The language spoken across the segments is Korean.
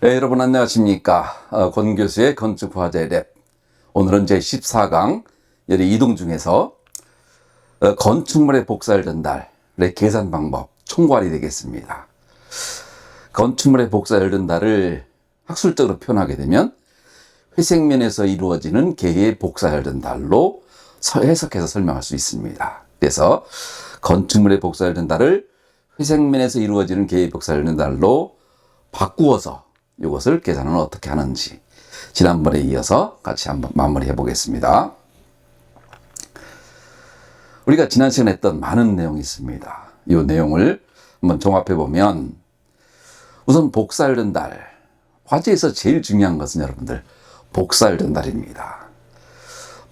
네, 여러분 안녕하십니까. 권 교수의 건축화제 랩. 오늘은 제 14강 열의 이동 중에서 건축물의 복사를 전달의 계산 방법 총괄이 되겠습니다. 건축물의 복사를 전달을 학술적으로 표현하게 되면 회색면에서 이루어지는 개의 복사열 전달로 해석해서 설명할 수 있습니다. 그래서 건축물의 복사열 전달을 회색면에서 이루어지는 개의 복사열 전달로 바꾸어서 이것을 계산은 어떻게 하는지 지난번에 이어서 같이 한번 마무리해 보겠습니다. 우리가 지난 시간에 했던 많은 내용이 있습니다. 이 내용을 한번 종합해 보면 우선 복사열 전달, 화제에서 제일 중요한 것은 여러분들 복사열 전달입니다.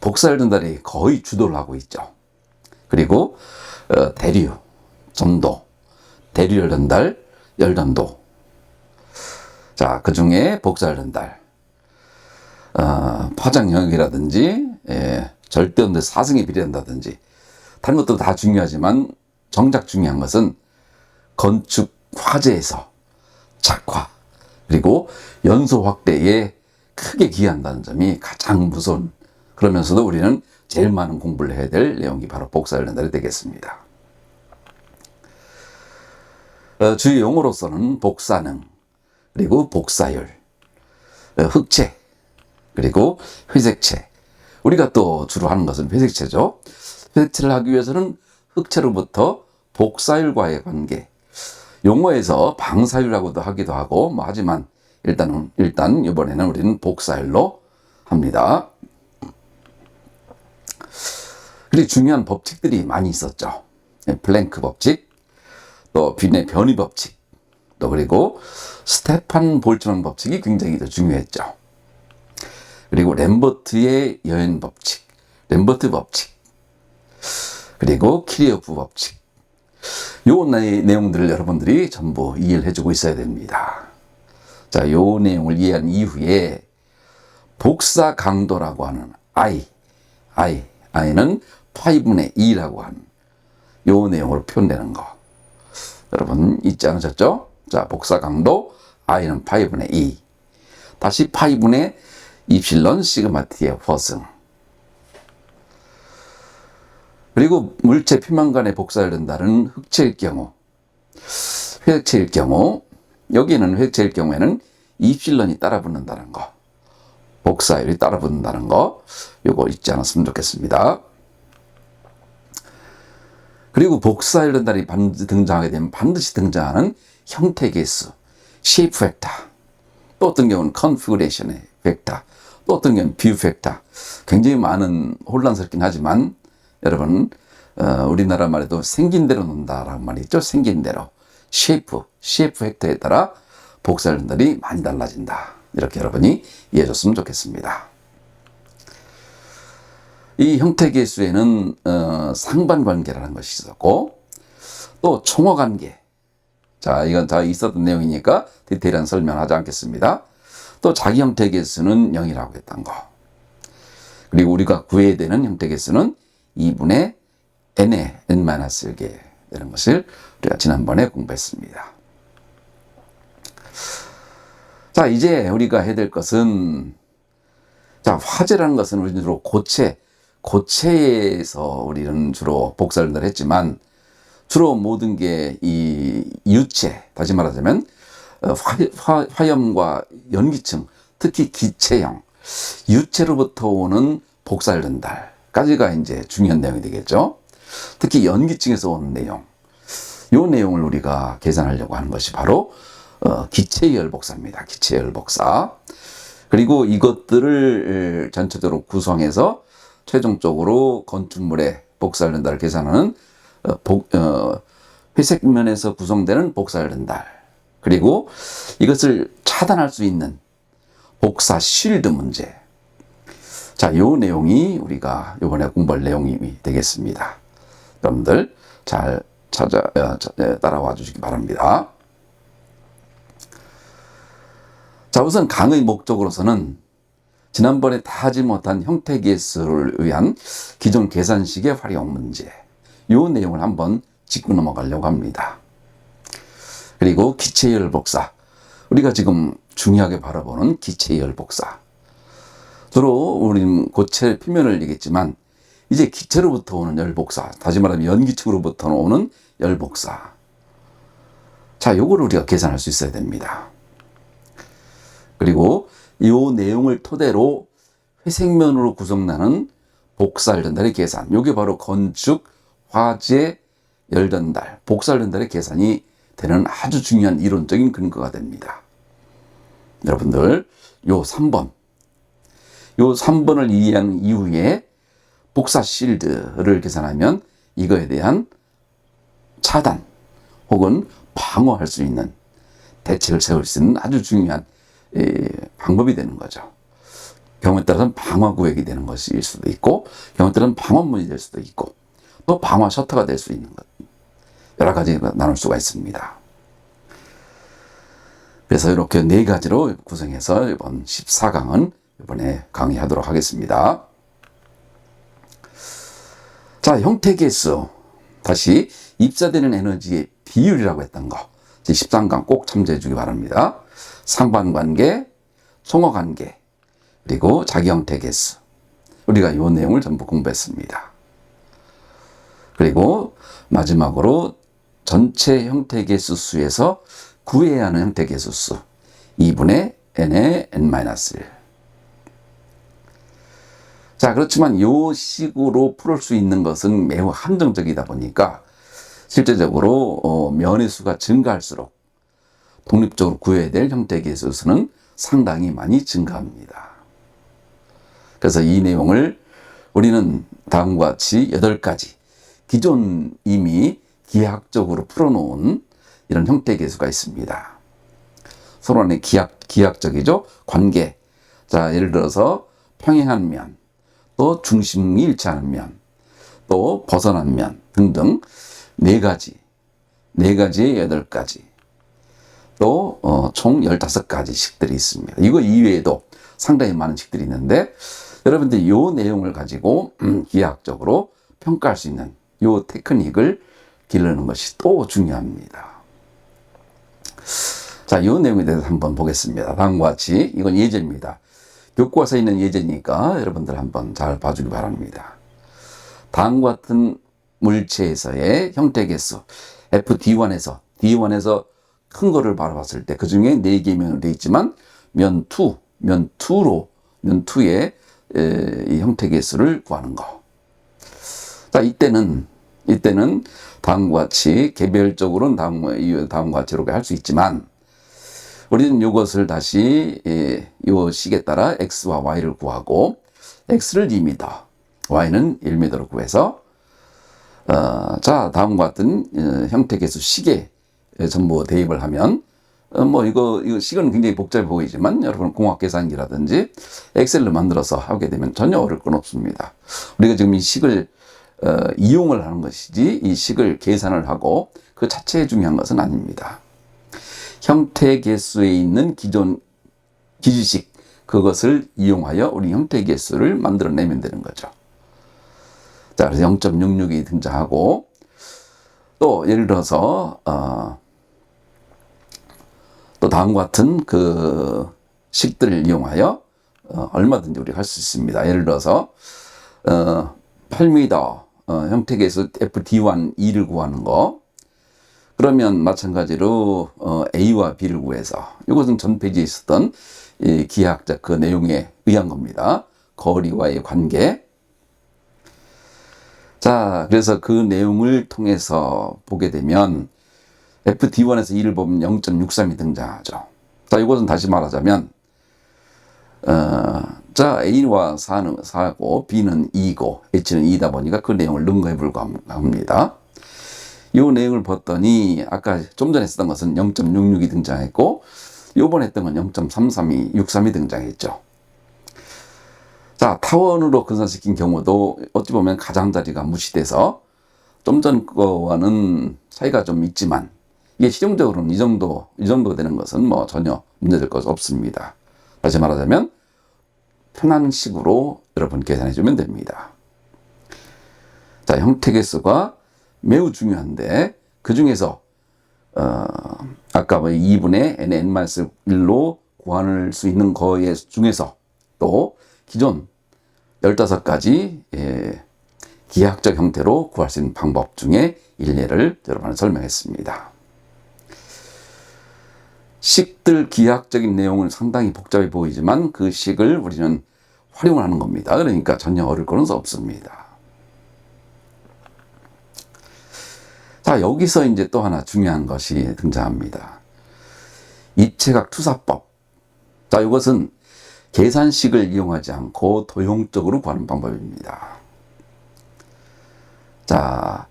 복사열 전달이 거의 주도를 하고 있죠. 그리고 대류, 전도, 대류열 전달, 열전도. 자, 그 중에 복사열 전달, 파장 영역이라든지 절대 없는 사승에 비례한다든지 다른 것도 다 중요하지만 정작 중요한 것은 건축 화재에서 작화 그리고 연소 확대에 크게 기여한다는 점이 가장 무서운, 그러면서도 우리는 제일 많은 공부를 해야 될 내용이 바로 복사열 전달이 되겠습니다. 주요 용어로서는 복사능, 그리고 복사율, 흑채, 그리고 회색채. 우리가 또 주로 하는 것은 회색채죠. 회색채를 하기 위해서는 흑채로부터 복사율과의 관계, 용어에서 방사율이라고도 하기도 하고 하지만 일단 이번에는 우리는 복사율로 합니다. 그리고 중요한 법칙들이 많이 있었죠. 플랭크 법칙, 또 빈의 변이 법칙, 또 그리고 스테판 볼츠만 법칙이 굉장히 더 중요했죠. 그리고 램버트의 여행 법칙, 램버트 법칙, 그리고 키리어프 법칙. 요 내용들을 여러분들이 전부 이해를 해주고 있어야 됩니다. 자, 요 내용을 이해한 이후에 복사 강도라고 하는 I는 5분의 2라고 하는 요 내용으로 표현되는 거. 여러분 잊지 않으셨죠? 자, 복사 강도 I는 5분의 2. 다시 5분의 입실론 시그마 T의 허승. 그리고 물체 표면간의 복사열 전달은 흑채일 경우, 회색채일 경우, 여기는 회색채일 경우에는 입실론이 따라 붙는다는 거, 복사율이 따라 붙는다는 거, 요거 잊지 않았으면 좋겠습니다. 그리고 복사열 전달이 등장하게 되면 반드시 등장하는 형태 개수, 쉐이프 벡터, 또 어떤 경우는 컨피그레이션의 벡터, 또 어떤 경우는 뷰 벡터. 굉장히 많은 혼란스럽긴 하지만 여러분 우리나라 말에도 생긴 대로 논다라는 말이 있죠. 생긴 대로 쉐이프 벡터에 따라 복사열 전달이 많이 달라진다. 이렇게 여러분이 이해해 줬으면 좋겠습니다. 이 형태 개수에는 상반관계라는 것이 있었고 또 총어관계. 자, 이건 다 있었던 내용이니까 디테일한 설명하지 않겠습니다. 또 자기 형태 개수는 0이라고 했던 거. 그리고 우리가 구해야 되는 형태 개수는 2분의 n의 n-1개 되는 것을 우리가 지난번에 공부했습니다. 자, 이제 우리가 해야 될 것은, 자, 화재라는 것은 우리는 주로 고체에서 우리는 주로 복사를 했지만 주로 모든 게 이 유체, 다시 말하자면 화염과 연기층, 특히 기체형 유체로부터 오는 복사열 전달까지가 이제 중요한 내용이 되겠죠. 특히 연기층에서 오는 내용, 이 내용을 우리가 계산하려고 하는 것이 바로 기체열 복사입니다. 기체열 복사. 그리고 이것들을 전체적으로 구성해서 최종적으로 건축물의 복사열 전달을 계산하는 회색면에서 구성되는 복사열 전달, 그리고 이것을 차단할 수 있는 복사 쉴드 문제. 자, 요 내용이 우리가 이번에 공부할 내용이 되겠습니다. 여러분들 잘 따라와 주시기 바랍니다. 자, 우선 강의 목적으로서는 지난번에 다 하지 못한 형태 개수를 위한 기존 계산식의 활용 문제, 요 내용을 한번 짚고 넘어가려고 합니다. 그리고 기체열 복사, 우리가 지금 중요하게 바라보는 기체의 열복사. 주로 우리는 고체 표면을 얘기했지만 이제 기체로부터 오는 열복사, 다시 말하면 연기층으로부터 오는 열복사. 자, 요거를 우리가 계산할 수 있어야 됩니다. 그리고 이 내용을 토대로 회색면으로 구성나는 복사열 전달의 계산. 요게 바로 건축, 화재, 열 전달, 복사열 전달의 계산이 되는 아주 중요한 이론적인 근거가 됩니다. 여러분들, 요 3번을 이해한 이후에 복사 실드를 계산하면 이거에 대한 차단 혹은 방어할 수 있는 대책을 세울 수 있는 아주 중요한 방법이 되는 거죠. 경우에 따라서는 방어 구역이 되는 것일 수도 있고, 경우에 따라서는 방어문이 될 수도 있고, 또 방어 셔터가 될 수 있는 것. 여러 가지 나눌 수가 있습니다. 그래서 이렇게 4가지로 구성해서 이번 14강은 이번에 강의하도록 하겠습니다. 자, 형태 개수. 다시 입사되는 에너지의 비율이라고 했던 거. 13강 꼭 참조해 주기 바랍니다. 상반관계, 송어관계, 그리고 자기형태 개수. 우리가 이 내용을 전부 공부했습니다. 그리고 마지막으로 전체 형태 개수 수에서 구해야 하는 형태 개수 수 2분의 n의 n-1. 자, 그렇지만 이 식으로 풀을 수 있는 것은 매우 한정적이다 보니까 실제적으로 면의 수가 증가할수록 독립적으로 구해야 될 형태 개수 수는 상당히 많이 증가합니다. 그래서 이 내용을 우리는 다음과 같이 8가지 기존 이미 기하학적으로 풀어놓은 이런 형태 개수가 있습니다. 서로 간의 기하학적이죠. 관계. 자, 예를 들어서 평행한 면, 또 중심이 일치하는 면, 또 벗어난 면 등등 4가지의 8가지, 또 총 15가지 식들이 있습니다. 이거 이외에도 상당히 많은 식들이 있는데 여러분들 이 내용을 가지고 기하학적으로 평가할 수 있는 이 테크닉을 기르는 것이 또 중요합니다. 자, 이 내용에 대해서 한번 보겠습니다. 다음과 같이 이건 예제입니다. 교과서에 있는 예제니까 여러분들 한번 잘 봐주기 바랍니다. 다음과 같은 물체에서의 형태 개수 FD1에서 큰 거를 바라봤을 때 그 중에 4개 면으로 되어 있지만 면 2의 이 형태 개수를 구하는 거. 자, 이때는 다음과 같이 개별적으로는 다음과 같이 이렇게 할 수 있지만 우리는 이것을 다시 이 식에 따라 x와 y를 구하고 x를 2m, y는 1m로 구해서 자, 다음과 같은 형태 개수 식에 전부 대입을 하면 이거 식은 굉장히 복잡해 보이지만 여러분 공학 계산기라든지 엑셀로 만들어서 하게 되면 전혀 어려울 건 없습니다. 우리가 지금 이 식을 이용을 하는 것이지 이 식을 계산을 하고 그 자체에 중요한 것은 아닙니다. 형태 개수에 있는 기존 기지식 그것을 이용하여 우리 형태 개수를 만들어내면 되는 거죠. 자, 그래서 0.66이 등장하고 또 예를 들어서 또 다음과 같은 그 식들을 이용하여 얼마든지 우리가 할 수 있습니다. 예를 들어서 8m 형태 개수 FD1 2를 구하는 거. 그러면 마찬가지로 A와 B를 구해서 이것은 전 페이지에 있었던 이 기하학적 그 내용에 의한 겁니다. 거리와의 관계. 자, 그래서 그 내용을 통해서 보게 되면 FD1에서 2를 보면 0.63이 등장하죠. 자, 이것은 다시 말하자면 자, A와 4고 B는 2고 H는 2다 보니까 그 내용을 능가해 불과합니다. 이 내용을 봤더니 아까 좀 전에 했던 것은 0.66이 등장했고 요번에 했던 건 0.63이 등장했죠. 자, 타원으로 근산시킨 경우도 어찌 보면 가장자리가 무시돼서 좀 전 거와는 차이가 좀 있지만 이게 실용적으로는 이 정도 되는 것은 뭐 전혀 문제될 것 없습니다. 다시 말하자면 편한 식으로 여러분 계산해 주면 됩니다. 자, 형태 개수가 매우 중요한데 그 중에서 아까 2분의 n-1로 구할 수 있는 거 중에서 또 기존 15가지 기하학적 형태로 구할 수 있는 방법 중에 일례를 여러분을 설명했습니다. 식들 기하학적인 내용은 상당히 복잡해 보이지만 그 식을 우리는 활용을 하는 겁니다. 그러니까 전혀 어려울 것은 없습니다. 자, 여기서 이제 또 하나 중요한 것이 등장합니다. 입체각 투사법. 자, 이것은 계산식을 이용하지 않고 도형적으로 구하는 방법입니다. 자,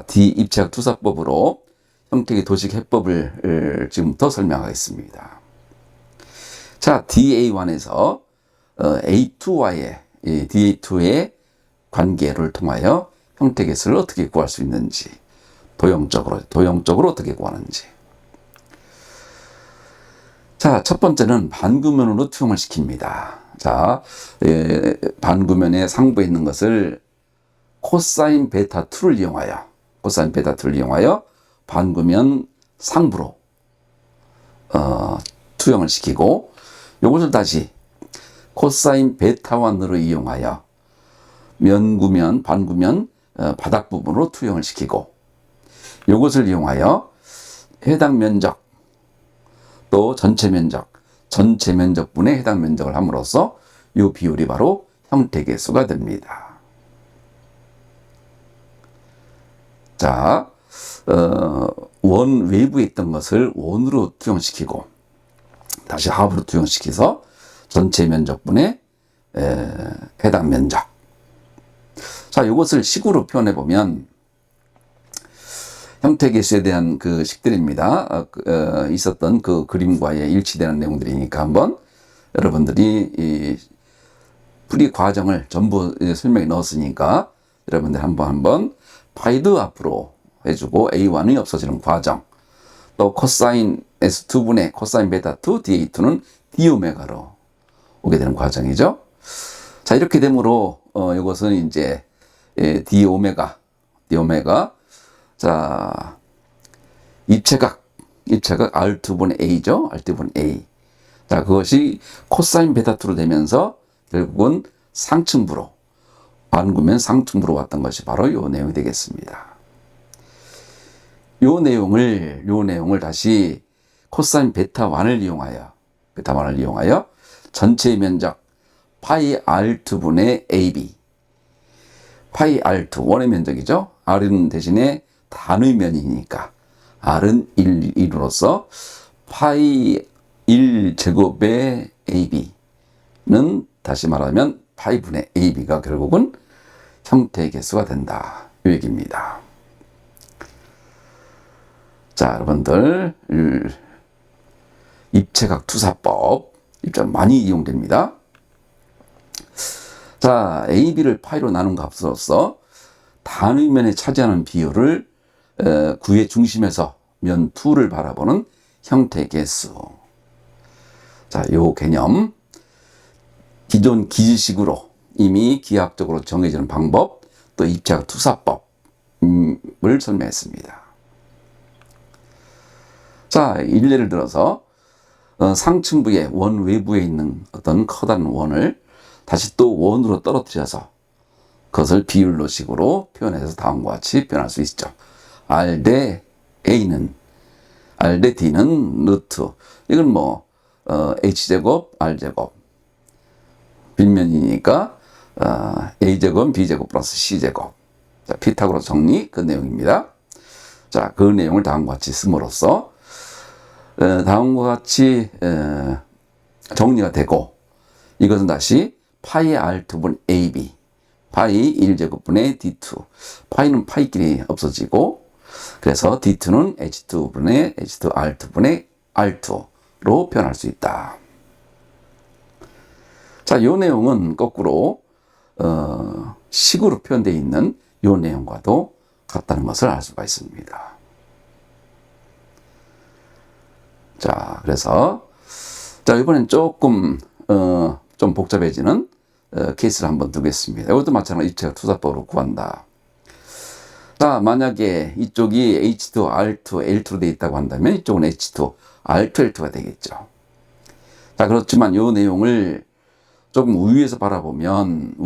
D 입체각 투사법으로 형태계 도식 해법을 지금부터 설명하겠습니다. 자, DA1에서 A2와의 DA2의 관계를 통하여 형태계수를 어떻게 구할 수 있는지, 도형적으로 어떻게 구하는지. 자, 첫 번째는 반구면으로 투영을 시킵니다. 자, 반구면의 상부에 있는 것을 코사인 베타 2를 이용하여 반구면 상부로 투영을 시키고, 이것을 다시 코사인 베타 1으로 이용하여 반구면 바닥 부분으로 투영을 시키고, 이것을 이용하여 해당 면적 또 전체 면적분의 해당 면적을 함으로써 이 비율이 바로 형태계수가 됩니다. 자, 원 외부에 있던 것을 원으로 투영시키고 다시 하부로 투영시켜서 전체 면적분의 해당 면적. 자, 이것을 식으로 표현해 보면 형태계수에 대한 그 식들입니다. 있었던 그 그림과의 일치되는 내용들이니까 한번 여러분들이 이 풀이 과정을 전부 설명에 넣었으니까 여러분들 한번 파이드 앞으로 해주고 A1이 없어지는 과정, 또 코사인 S2분의 코사인 베타 2 DA2는 D 오메가로 오게 되는 과정이죠. 자, 이렇게 되므로 이것은 이제 D 오메가 자, 입체각 R2분의 A죠. R2분의 A. 자, 그것이 코사인 베타 2로 되면서 결국은 상층부로, 반구면 상층부로 왔던 것이 바로 이 내용이 되겠습니다. 이 내용을 다시 코사인 베타 1을 이용하여 전체 면적 파이 R2분의 AB. 파이 R2, 원의 면적이죠. R은 대신에 단의 면이니까 R은 1로서 파이 1제곱의 AB는 다시 말하면 파이분의 AB가 결국은 형태의 개수가 된다. 이 얘기입니다. 자, 여러분들 입체각 투사법 많이 이용됩니다. 자, AB를 파이로 나눈 값으로서 단의 면에 차지하는 비율을 구의 중심에서 면 2를 바라보는 형태 개수. 자, 요 개념 기존 기지식으로 이미 기하학적으로 정해지는 방법, 또 입체각 투사법을 설명했습니다. 자, 일례를 들어서 상층부의 원 외부에 있는 어떤 커다란 원을 다시 또 원으로 떨어뜨려서 그것을 비율로식으로 표현해서 다음과 같이 표현할 수 있죠. R 대 A는, R 대 D는 루트. 이건 H제곱, R제곱. 빗면이니까 A제곱, B제곱 플러스 C제곱. 자, 피타고라스 정리, 그 내용입니다. 자, 그 내용을 다음과 같이 씀으로써 다음과 같이 정리가 되고, 이것은 다시 파이 R2분 AB, 파이 1제곱분의 D2. 파이는 파이끼리 없어지고, 그래서 D2는 H2분의 H2 R2분의 R2로 표현할 수 있다. 자, 이 내용은 거꾸로 식으로 표현되어 있는 이 내용과도 같다는 것을 알 수가 있습니다. 자, 그래서 이번엔 조금 좀 복잡해지는 케이스를 한번 두겠습니다. 이것도 마찬가지로 입체각 투사법으로 구한다. 자, 만약에 이쪽이 H2, R2, L2로 되어 있다고 한다면 이쪽은 H2, R2, L2가 되겠죠. 자, 그렇지만 이 내용을 조금 우위에서 바라보면,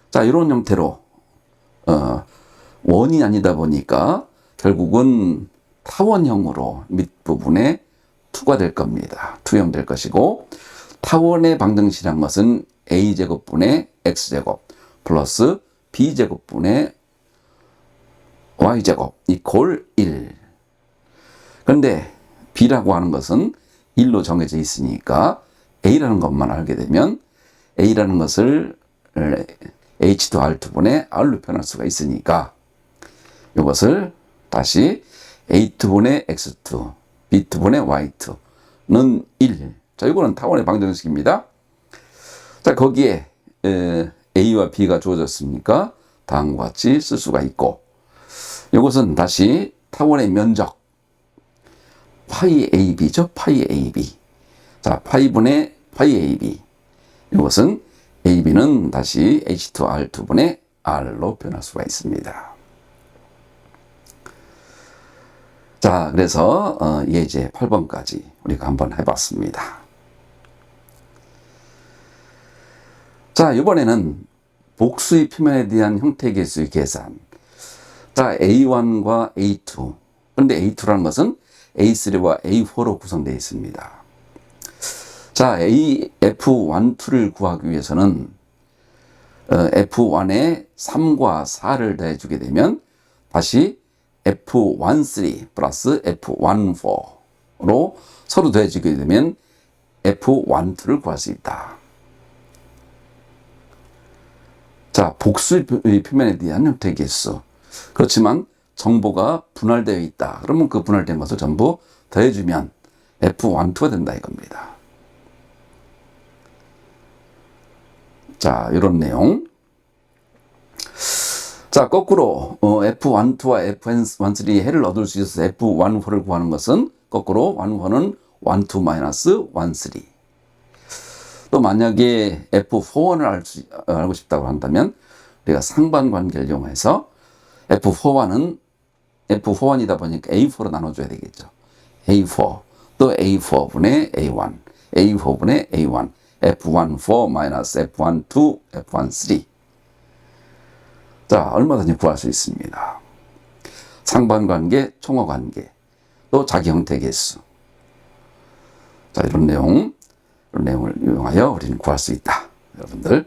자, 이런 형태로, 원이 아니다 보니까 결국은 타원형으로 밑부분에 투가 될 겁니다. 투형 될 것이고, 타원의 방정식이란 것은 a제곱분의 x제곱 플러스 b제곱분의 y제곱 이퀄 1. 그런데 b라고 하는 것은 1로 정해져 있으니까 a라는 것만 알게 되면 a라는 것을 h2r2분의 r로 표현할 수가 있으니까 이것을 다시 a2분의 x2, b2분의 y2는 1. 자, 이거는 타원의 방정식입니다. 자, 거기에 a와 b가 주어졌으니까 다음과 같이 쓸 수가 있고, 이것은 다시 타원의 면적 파이 ab죠. 파이 ab. 자, 파이분의 파이 ab. 이것은 ab는 다시 h2r2분의 r로 표현할 수가 있습니다. 자, 그래서 예제 8번까지 우리가 한번 해봤습니다. 자, 이번에는 복수의 표면에 대한 형태계수의 계산. 자, A1과 A2. 근데 A2라는 것은 A3와 A4로 구성되어 있습니다. 자, F1, 2를 구하기 위해서는 F1에 3과 4를 더해주게 되면 다시 F1, 3 플러스 F1, 4로 서로 더해주게 되면 F1, 2를 구할 수 있다. 자, 복수의 표면에 대한 형태의 개수. 그렇지만 정보가 분할되어 있다. 그러면 그 분할된 것을 전부 더해주면 F1, 2가 된다 이겁니다. 자, 이런 내용. 자, 거꾸로 F1, 2와 F1, 3의 해를 얻을 수 있어서 F1, 4를 구하는 것은 거꾸로 1, 4는 1, 2 마이너스 1, 3. 또 만약에 F4원을 알고 싶다고 한다면 우리가 상반관계를 이용해서 F4원이다 보니까 A4로 나눠줘야 되겠죠. A4 또 A4분의 A1 A4분의 A1 F1, 4 마이너스 F1, 2 F1, 3. 자, 얼마든지 구할 수 있습니다. 상반관계, 총어관계, 또 자기 형태 개수. 자, 이런 내용을 이용하여 우리는 구할 수 있다. 여러분들,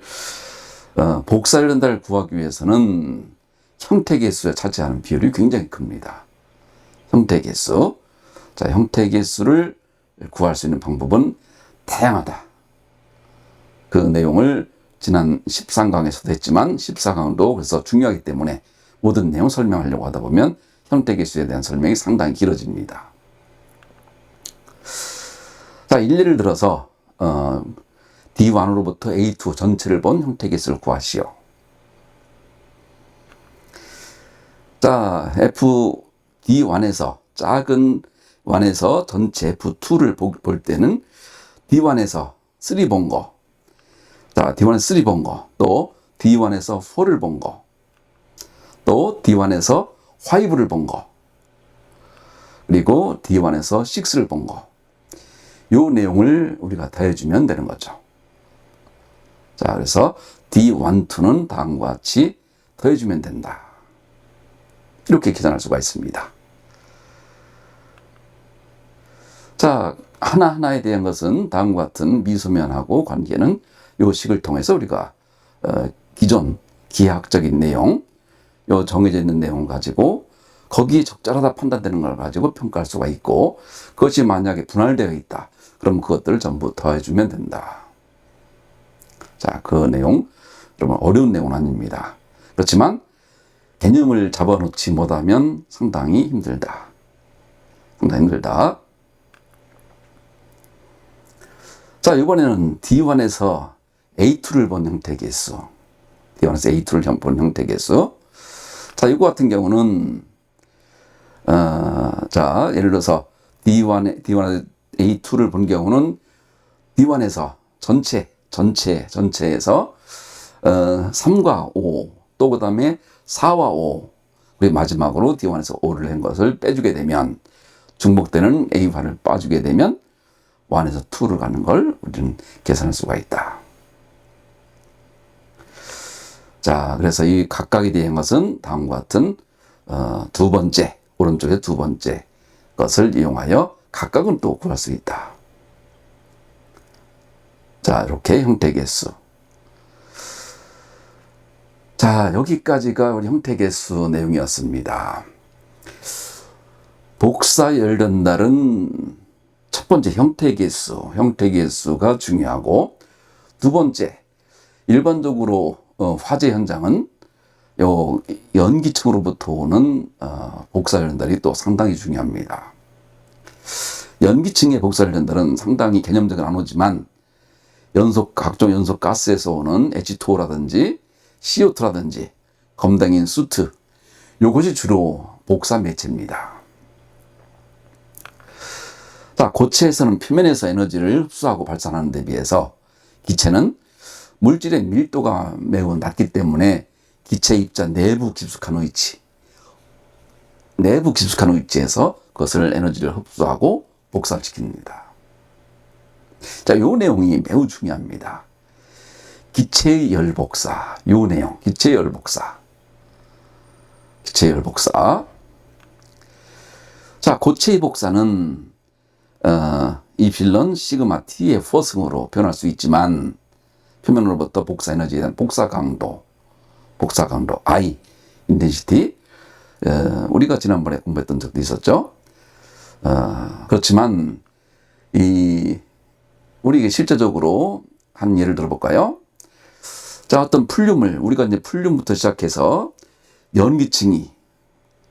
복사를 구하기 위해서는 형태 개수에 차지하는 비율이 굉장히 큽니다. 형태 개수. 자, 형태 개수를 구할 수 있는 방법은 다양하다. 그 내용을 지난 13강에서도 했지만 14강도 그래서 중요하기 때문에 모든 내용 설명하려고 하다 보면 형태 개수에 대한 설명이 상당히 길어집니다. 자, 일례를 들어서 D1으로부터 A2 전체를 본 형태 개수를 구하시오. 자, D1에서 작은 1에서 전체 F2를 볼 때는 D1에서 3 본 거, 자, D1에서 3 본 거, 또 D1에서 4를 본 거, 또 D1에서 5를 본 거, 그리고 D1에서 6를 본 거. 요 내용을 우리가 더해주면 되는 거죠. 자, 그래서 D1, 2는 다음과 같이 더해주면 된다. 이렇게 계산할 수가 있습니다. 자, 하나하나에 대한 것은 다음과 같은 미소면하고 관계는 요 식을 통해서 우리가 기존 기하학적인 내용, 요 정해져 있는 내용을 가지고 거기에 적절하다 판단되는 걸 가지고 평가할 수가 있고, 그것이 만약에 분할되어 있다. 그럼 그것들을 전부 더해주면 된다. 자, 그 내용, 여러분 어려운 내용은 아닙니다. 그렇지만 개념을 잡아놓지 못하면 상당히 힘들다. 상당히 힘들다. 자, 이번에는 D1에서 A2를 본 형태 개수. D1에서 A2를 본 형태 개수. 자, 이거 같은 경우는, 자, 예를 들어서 D1에서 A2를 본 경우는 D1에서 전체에서 3과 5, 또 그 다음에 4와 5, 우리 마지막으로 D1에서 5를 한 것을 빼주게 되면, 중복되는 A1을 빠주게 되면 1에서 2를 가는 걸 우리는 계산할 수가 있다. 자, 그래서 이 각각에 대한 것은 다음과 같은 두 번째, 오른쪽의 두 번째 것을 이용하여 각각은 또 구할 수 있다. 자, 이렇게 형태계수. 자, 여기까지가 우리 형태계수 내용이었습니다. 복사 열전달은 첫 번째 형태계수가 중요하고, 두 번째, 일반적으로 화재 현장은 요 연기층으로부터 오는 복사 열전달이 또 상당히 중요합니다. 연기층의 복사 열전달은 상당히 개념적으로 안 오지만 각종 연속 가스에서 오는 H2O라든지 CO2라든지 검댕인 수트, 이것이 주로 복사 매체입니다. 자, 고체에서는 표면에서 에너지를 흡수하고 발산하는 데 비해서 기체는 물질의 밀도가 매우 낮기 때문에 기체 입자 내부 깊숙한 위치에서 그것을 에너지를 흡수하고 복사를 시킵니다. 자, 이 내용이 매우 중요합니다. 기체의 열복사, 이 내용, 기체의 열복사. 자, 고체의 복사는 이 필런 시그마 T의 포승으로 변할 수 있지만, 표면으로부터 복사 에너지에 대한 복사 강도 I, 인텐시티, 우리가 지난번에 공부했던 적도 있었죠. 그렇지만 우리가 실제적으로 한 예를 들어볼까요? 자, 어떤 풀륨을 우리가 이제 풀륨부터 시작해서 연기층이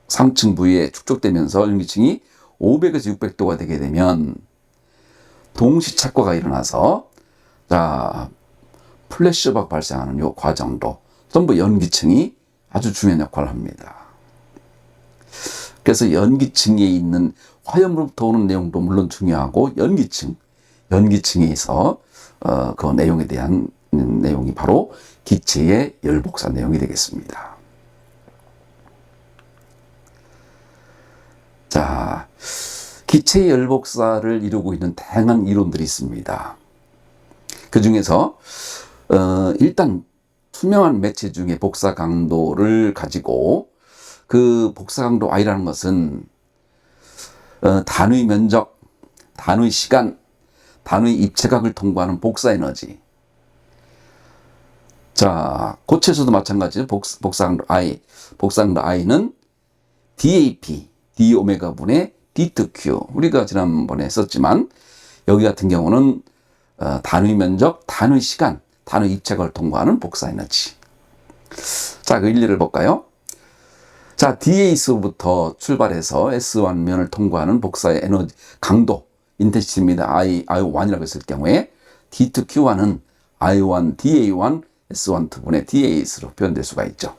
상층 부위에 축적되면서 연기층이 500에서 600도가 되게 되면 동시 착과가 일어나서, 자, 플래시박 발생하는 이 과정도 전부 연기층이 아주 중요한 역할을 합니다. 그래서 연기층에 있는 화염으로부터 오는 내용도 물론 중요하고, 연기층에서 그 내용에 대한 내용이 바로 기체의 열복사 내용이 되겠습니다. 자, 기체의 열복사를 이루고 있는 다양한 이론들이 있습니다. 그 중에서 일단 투명한 매체 중에 복사 강도를 가지고, 그 복사 강도 I라는 것은 단위 면적, 단위 시간, 단위 입체각을 통과하는 복사 에너지. 자, 고체에서도 마찬가지로 복사 강도 I는 DAP, D오메가 분의 D2Q. 우리가 지난번에 썼지만, 여기 같은 경우는 단위 면적, 단위 시간, 단위 입체각을 통과하는 복사 에너지. 자, 그 일리를 볼까요? 자, DAS부터 출발해서 S1 면을 통과하는 복사의 에너지 강도, 인텐시티입니다. I1이라고 했을 경우에 D2Q1은 I1, DA1, S1, 2분의 DAS로 표현될 수가 있죠.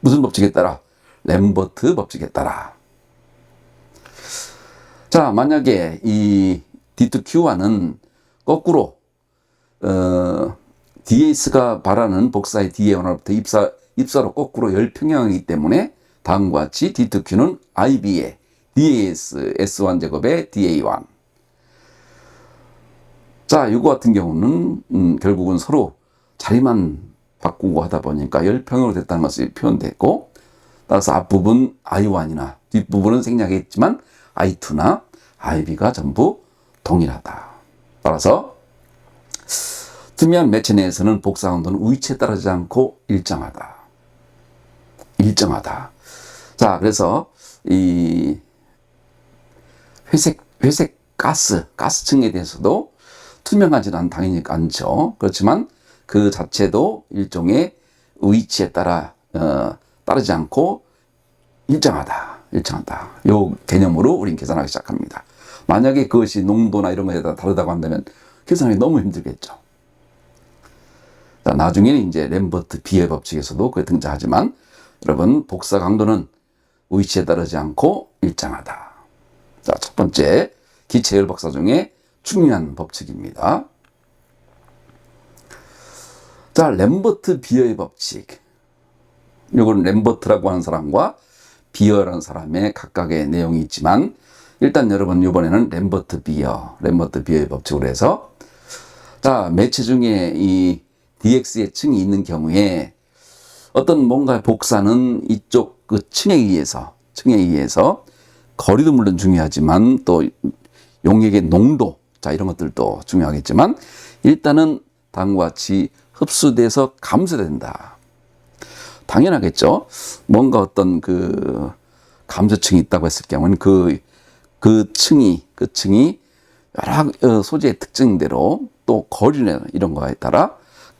무슨 법칙에 따라? 램버트 법칙에 따라. 자, 만약에 이 D2Q1은 거꾸로 DAS가 바라는 복사의 DA1으로부터 입사로 거꾸로 열평형이기 때문에 다음과 같이 D2Q는 IB의 DAS S1 제곱의 DA1. 자, 이거 같은 경우는 결국은 서로 자리만 바꾸고 하다 보니까 열평형으로 됐다는 것이 표현됐고, 따라서 앞부분 I1이나 뒷부분은 생략했지만 I2나 IB가 전부 동일하다. 따라서 투명한 매체 내에서는 복사 강도는 위치에 따르지 않고 일정하다. 자, 그래서 이 회색 가스층에 대해서도 투명하지는 당연히 않죠. 그렇지만 그 자체도 일종의 위치에 따르지 않고 일정하다. 요 개념으로 우린 계산하기 시작합니다. 만약에 그것이 농도나 이런 것에 따라 다르다고 한다면 계산하기 너무 힘들겠죠. 자, 나중에는 이제 램버트 비의 법칙에서도 그게 등장하지만, 여러분, 복사 강도는 위치에 따르지 않고 일정하다. 자, 첫 번째 기체 열복사 중에 중요한 법칙입니다. 자, 램버트 비어의 법칙. 이건 램버트라고 하는 사람과 비어라는 사람의 각각의 내용이 있지만, 일단 여러분 이번에는 램버트 비어의 법칙으로 해서 자, 매체 중에 이 dx의 층이 있는 경우에 어떤 뭔가 복사는 이쪽 그 층에 의해서 거리도 물론 중요하지만 또 용액의 농도, 자, 이런 것들도 중요하겠지만 일단은 다음과 같이 흡수돼서 감소된다. 당연하겠죠. 뭔가 어떤 그 감소층이 있다고 했을 경우는 그 층이 여러 소재의 특징대로 또 거리나 이런 거에 따라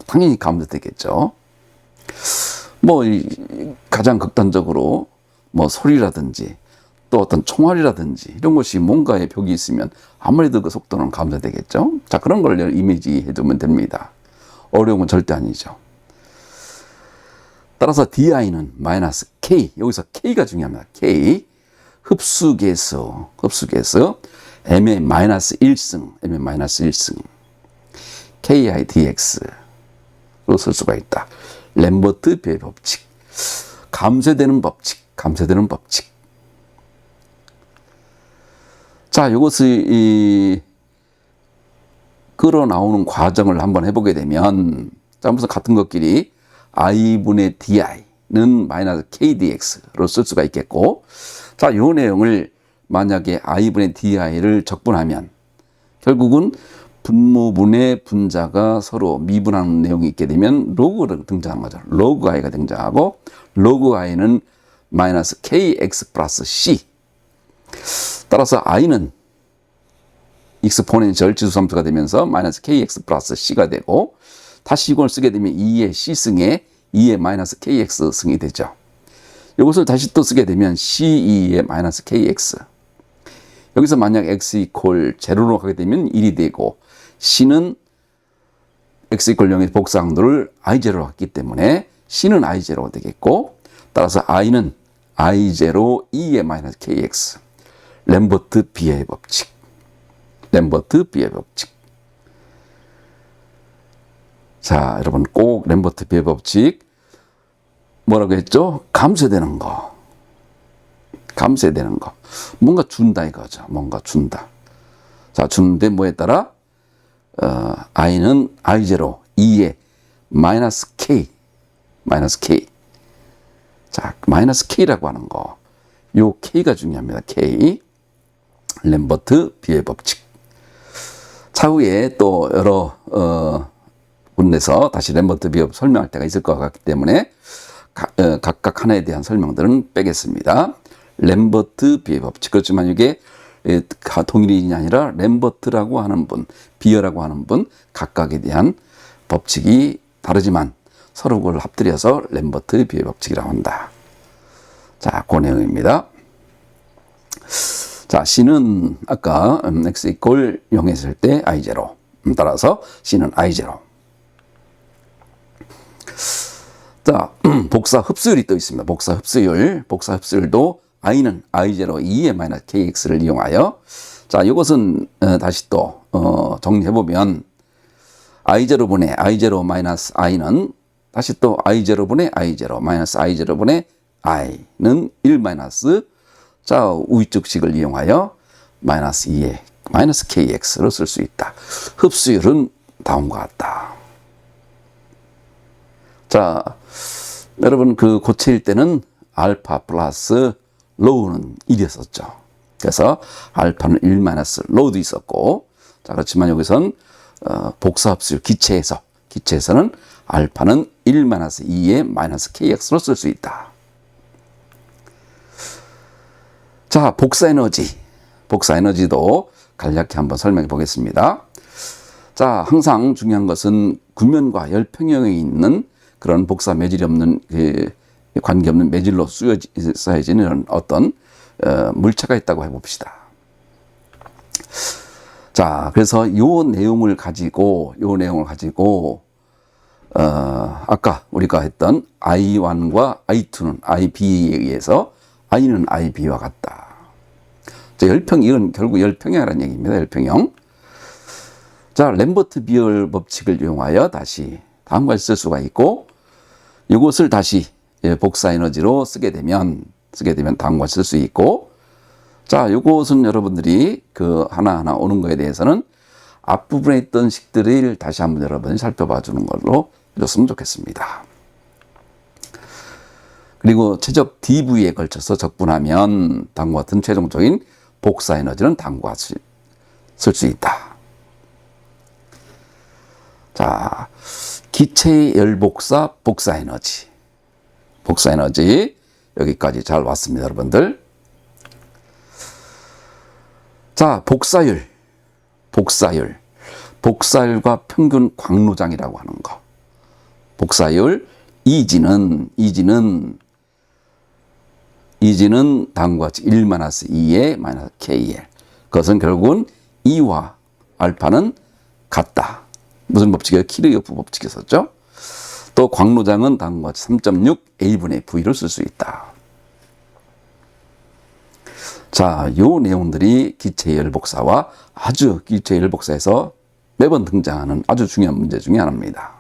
당연히 감소되겠죠. 뭐 가장 극단적으로 뭐 소리라든지 또 어떤 총알이라든지 이런 것이 뭔가의 벽이 있으면 아무래도 그 속도는 감소되겠죠. 자, 그런 걸 이미지해 두면 됩니다. 어려운 건 절대 아니죠. 따라서 di는 마이너스 k, 여기서 k가 중요합니다. k, 흡수계수 m의 마이너스 1승 ki dx로 쓸 수가 있다. 램버트 비의 법칙, 감쇄되는 법칙. 자, 이것을 끌어나오는 과정을 한번 해보게 되면, 자, 무슨 같은 것끼리 i분의 di는 마이너스 k dx로 쓸 수가 있겠고, 자, 이 내용을 만약에 i분의 di를 적분하면 결국은 분모분의 분자가 서로 미분하는 내용이 있게 되면 로그가 등장한 거죠. 로그 i가 등장하고 로그 i는 마이너스 kx 플러스 c. 따라서 i는 익스포넨셜 지수함수가 되면서 마이너스 kx 플러스 c가 되고 다시 이걸 쓰게 되면 2의 c승에 2의 마이너스 kx 승이 되죠. 이것을 다시 또 쓰게 되면 c2의 마이너스 kx. 여기서 만약 x 이퀄 제로로 가게 되면 1이 되고 c는 x 이퀄 0의 복사항도를 i0로 했기 때문에 c는 i0가 되겠고 따라서 i는 i0 2의 마이너스 kx. 램버트 비의 법칙. 자, 여러분 꼭 램버트 비의 법칙 뭐라고 했죠? 감쇄되는 거. 뭔가 준다 이거죠. 뭔가 준다. 자, 주는데 뭐에 따라? i는 i0 2의 마이너스 k. 자, 마이너스 k라고 하는 거. 요 k가 중요합니다. k. 램버트 비의 법칙. 차후에 또 여러 군데서 다시 램버트 비의 설명할 때가 있을 것 같기 때문에 각각 하나에 대한 설명들은 빼겠습니다. 램버트 비의 법칙. 그렇지만 이게 동일인이 아니라 램버트라고 하는 분, 비어라고 하는 분 각각에 대한 법칙이 다르지만 서로 그걸 합들여서 램버트 비의 법칙이라고 한다. 자, 그 내용입니다. 자, C는 아까 x 이퀄 0 했을 때 i0. 따라서 C는 i0. 자, 복사 흡수율이 또 있습니다. 복사 흡수율도 i는 i0 2의 마이너스 kx를 이용하여 자, 이것은 다시 또 정리해보면 i0분의 i0 마이너스 i는 다시 또 i0분의 i0 마이너스 i0분의 i는 1 마이너스 자, 우위쪽식을 이용하여 마이너스 2의 마이너스 kx로 쓸 수 있다. 흡수율은 다음과 같다. 자, 여러분 그 고체일 때는 알파 플러스 로우는 1이었었죠. 그래서 알파는 1 마이너스 로우도 있었고, 자, 그렇지만 여기선 복사 흡수율 기체에서는 알파는 1 마이너스 2의 마이너스 kx로 쓸 수 있다. 자, 복사 에너지도 간략히 한번 설명해 보겠습니다. 자, 항상 중요한 것은 구면과 열평형에 있는 그런 복사 매질이 없는 관계없는 매질로 쌓여지는 어떤 물체가 있다고 해봅시다. 자, 그래서 요 내용을 가지고 아까 우리가 했던 I1과 I2는 IB에 의해서 I는 IB와 같다. 이건 결국 열평형이라는 얘기입니다. 열평형. 자, 램버트 비열 법칙을 이용하여 다시 다음과 같이 쓸 수가 있고, 이것을 다시 복사 에너지로 쓰게 되면 다음과 같이 쓸 수 있고, 자, 요것은 여러분들이 그 하나하나 오는 거에 대해서는 앞부분에 있던 식들을 다시 한번 여러분이 살펴봐 주는 걸로 해줬으면 좋겠습니다. 그리고 최적 DV에 걸쳐서 적분하면 다음과 같은 최종적인 복사 에너지는 다음과 같이 쓸 수 있다. 자, 기체의 열복사, 복사 에너지. 복사 에너지 여기까지 잘 왔습니다, 여러분들. 자, 복사율. 복사율과 평균 광노장이라고 하는 거. 복사율, 이지는 다음과 같이 1-2의 -KL. 그것은 결국은 E와 알파는 같다. 무슨 법칙이에요? 키르요프 법칙이었었죠. 또 광노장은 다음과 같이 3.6 A분의 V를 쓸 수 있다. 자, 요 내용들이 기체 열복사와 아주 기체 열복사에서 매번 등장하는 아주 중요한 문제 중에 하나입니다.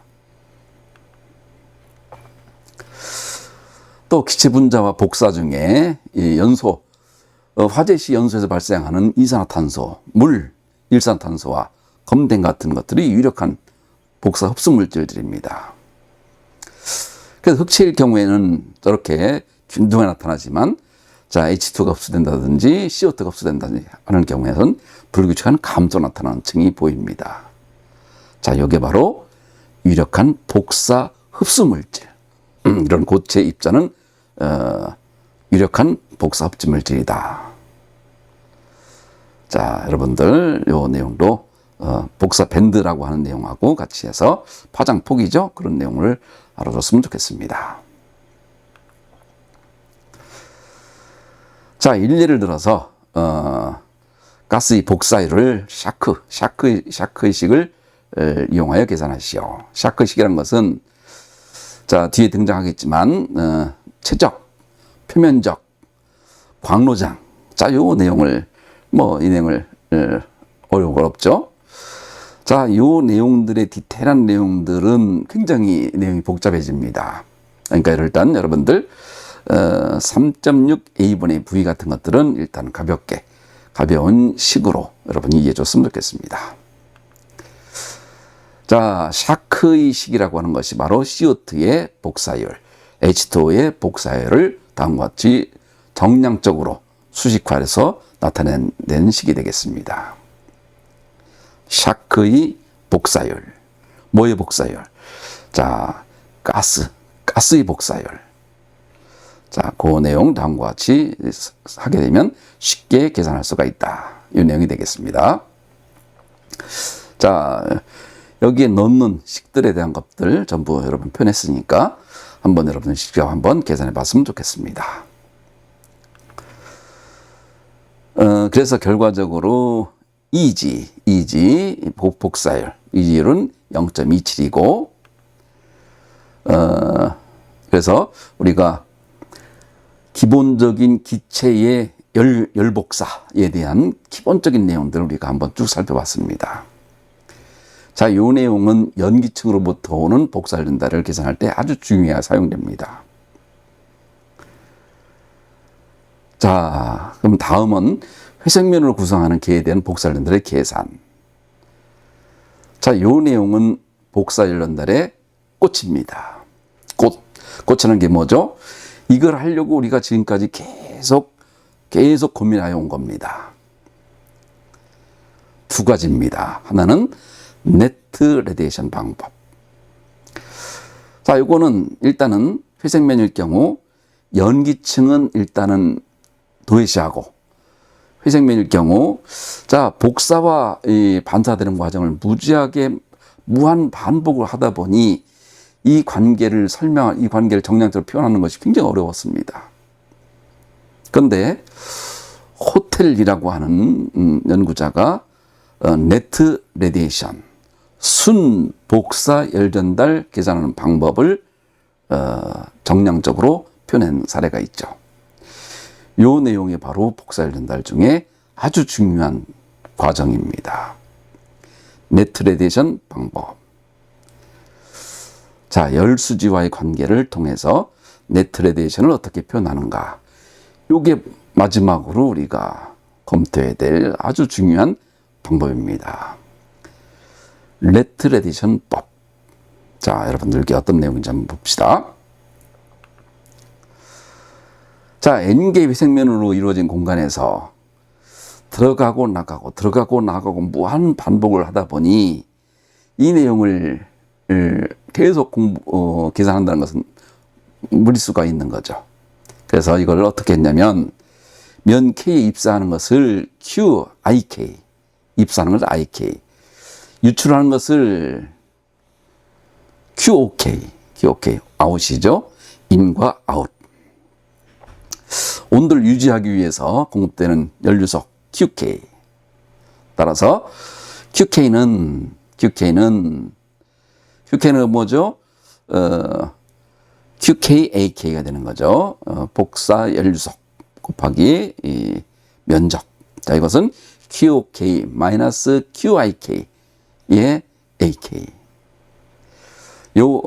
또 기체 분자와 복사 중에 이 연소, 화재 시 연소에서 발생하는 이산화탄소, 물, 일산탄소와 검댕 같은 것들이 유력한 복사 흡수 물질들입니다. 그래서 흑체일 경우에는 저렇게 균등하게 나타나지만, 자, H2가 흡수된다든지 CO2가 흡수된다든지 하는 경우에는 불규칙한 감소 나타나는 층이 보입니다. 자, 이게 바로 유력한 복사 흡수 물질. 이런 고체 입자는 유력한 복사 흡수 물질이다. 자, 여러분들 요 내용도 복사 밴드라고 하는 내용하고 같이 해서 파장폭이죠. 그런 내용을 알아줬으면 좋겠습니다. 자, 일례를 들어서 가스의 복사율을 샤크의식을 이용하여 계산하시오. 샤크의식이라는 것은 자, 뒤에 등장하겠지만 최적, 표면적, 광노장. 자, 요 내용을 이 내용을 어려운 건 없죠. 자, 요 내용들의 디테일한 내용들은 굉장히 내용이 복잡해집니다. 그러니까 일단 여러분들 3.6 A분의 V 같은 것들은 일단 가벼운 식으로 여러분이 이해해 줬으면 좋겠습니다. 자, 샤크의 식이라고 하는 것이 바로 CO2의 복사율, H2O의 복사율을 다음과 같이 정량적으로 수식화해서 나타낸 식이 되겠습니다. 샤크의 복사율. 뭐의 복사율? 자, 가스의 복사율. 자, 그 내용 다음과 같이 하게 되면 쉽게 계산할 수가 있다. 이 내용이 되겠습니다. 자, 여기에 넣는 식들에 대한 것들 전부 여러분 표현했으니까 한번 여러분 직접 한번 계산해 봤으면 좋겠습니다. 그래서 결과적으로 이지 복사율, 이지율은 0.27이고, 그래서 우리가 기본적인 기체의 열복사에 대한 기본적인 내용들을 우리가 한번 쭉 살펴봤습니다. 자, 이 내용은 연기층으로부터 오는 복사율 전달을 계산할 때 아주 중요하게 사용됩니다. 자, 그럼 다음은 회색면으로 구성하는 계에 대한 복사율 전달의 계산. 자, 이 내용은 복사율 전달의 꽃입니다. 꽃이라는 게 뭐죠? 이걸 하려고 우리가 지금까지 계속 고민하여 온 겁니다. 두 가지입니다. 하나는 네트 레디에이션 방법. 자, 이거는 일단은 회색면일 경우 연기층은 일단은 도외시하고, 회색면일 경우 자, 복사와 이 반사되는 과정을 무한 반복을 하다 보니 이 관계를 정량적으로 표현하는 것이 굉장히 어려웠습니다. 그런데 호텔이라고 하는 연구자가 네트 레디에이션, 순 복사 열전달 계산하는 방법을 정량적으로 표현한 사례가 있죠. 이 내용이 바로 복사 열전달 중에 아주 중요한 과정입니다. 네트 레디에이션 방법. 자, 열수지와의 관계를 통해서 네트 레디에이션을 어떻게 표현하는가. 요게 마지막으로 우리가 검토해야 될 아주 중요한 방법입니다. 레트레디션법. 자, 여러분들께 어떤 내용인지 한번 봅시다. 자, N개의 회색면으로 이루어진 공간에서 들어가고 나가고 무한 반복을 하다 보니 이 내용을 계속 계산한다는 것은 무리수가 있는 거죠. 그래서 이걸 어떻게 했냐면 면 K에 입사하는 것을 Q, IK, 입사하는 것을 IK, 유출하는 것을 QOK, 아웃이죠. 인과 아웃. 온도를 유지하기 위해서 공급되는 연료속 QK. 따라서 QK는 뭐죠? QKAK가 되는 거죠. 복사 연료속 곱하기 이 면적. 자, 이것은 QOK 마이너스 QIK의 AK. 요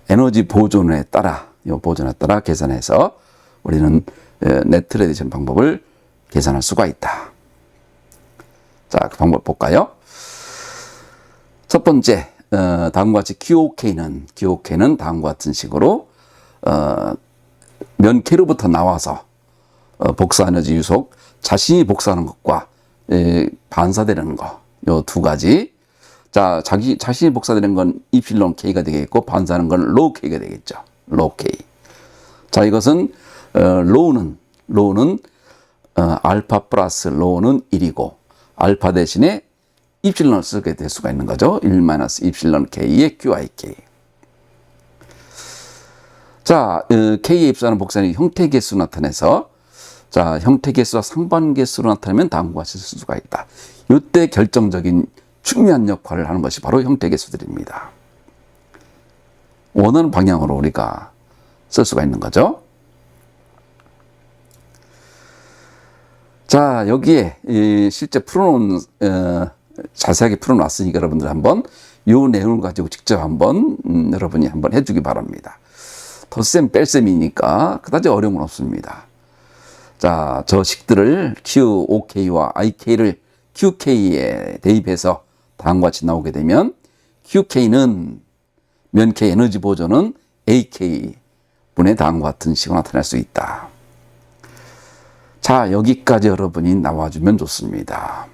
에너지 보존에 따라 계산해서 우리는 네트 레디션 방법을 계산할 수가 있다. 자, 그 방법 볼까요? 첫 번째, 다음과 같이 QOK는 다음과 같은 식으로 면 K로부터 나와서 복사 에너지 유속, 자신이 복사하는 것과 반사되는 거, 요 두 가지. 자, 자신이 복사되는 건 이필론 K가 되겠고, 반사하는 건 로우 K가 되겠죠. 로우 K. 자, 이것은 로우는 알파 플러스 로우는 1이고, 알파 대신에 이필론을 쓰게 될 수가 있는 거죠. 1 마이너스 이필론 K의 QIK. 자, K에 입사하는 복사는 형태 개수 나타내서, 자, 형태 개수와 상반 개수로 나타내면 다음과 같이 쓸 수가 있다. 이때 결정적인 중요한 역할을 하는 것이 바로 형태 개수들입니다. 원하는 방향으로 우리가 쓸 수가 있는 거죠. 자, 여기에 실제 풀어놓은 자세하게 풀어놨으니까 여러분들 한번 이 내용을 가지고 직접 한번 여러분이 한번 해주기 바랍니다. 덧셈 뺄셈이니까 그다지 어려움은 없습니다. 자, 저 식들을 QOK와 IK를 QK에 대입해서 다음과 같이 나오게 되면 QK는 면 K 에너지 보존은 AK 분의 다음과 같은 식으로 나타낼 수 있다. 자, 여기까지 여러분이 나와주면 좋습니다.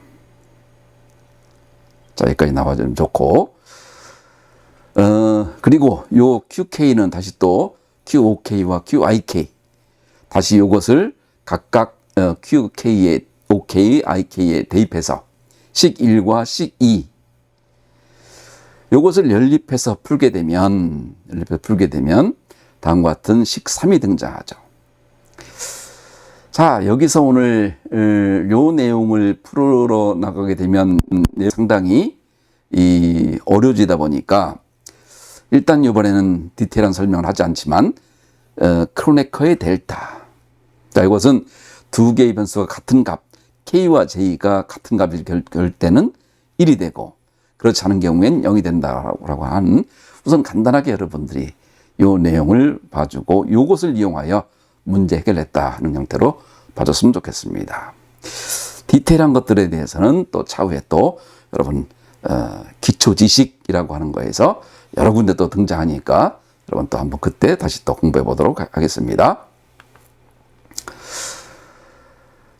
자, 여기까지 나와주면 좋고, 그리고 요 QK는 다시 또 QOK와 QIK, 다시 요것을 각각 QK에 OK, IK에 대입해서 식 1과 식 2, 요것을 연립해서 풀게 되면 다음과 같은 식 3이 등장하죠. 자, 여기서 오늘 요 내용을 풀어 나가게 되면 상당히 어려워지다 보니까 일단 이번에는 디테일한 설명을 하지 않지만 크로네커의 델타. 자, 이것은 두 개의 변수가 같은 값, K와 J가 같은 값을 결 때는 1이 되고 그렇지 않은 경우엔 0이 된다라고 하는, 우선 간단하게 여러분들이 요 내용을 봐주고 요것을 이용하여 문제 해결했다 하는 형태로 봐줬으면 좋겠습니다. 디테일한 것들에 대해서는 또 차후에 또 여러분 기초 지식이라고 하는 거에서 여러 군데 또 등장하니까 여러분 또 한번 그때 다시 또 공부해 보도록 하겠습니다.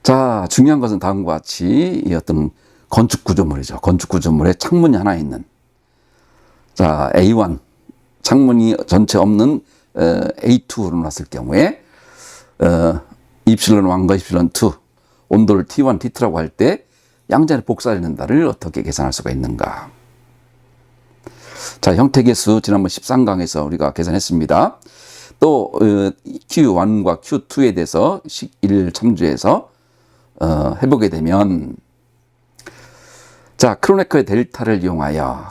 자, 중요한 것은 다음과 같이 이 어떤 건축 구조물이죠. 건축 구조물에 창문이 하나 있는, 자, A1 창문이 전체 없는 A2로 놨을 경우에 이플silon 1과 이플silon 2 온도를 T1, T2라고 할 때 양자의 복사된다를 어떻게 계산할 수가 있는가? 자, 형태계수 지난번 13강에서 우리가 계산했습니다. 또 Q1과 Q2에 대해서 식 1 참조해서 해보게 되면, 자, 크로네커의 델타를 이용하여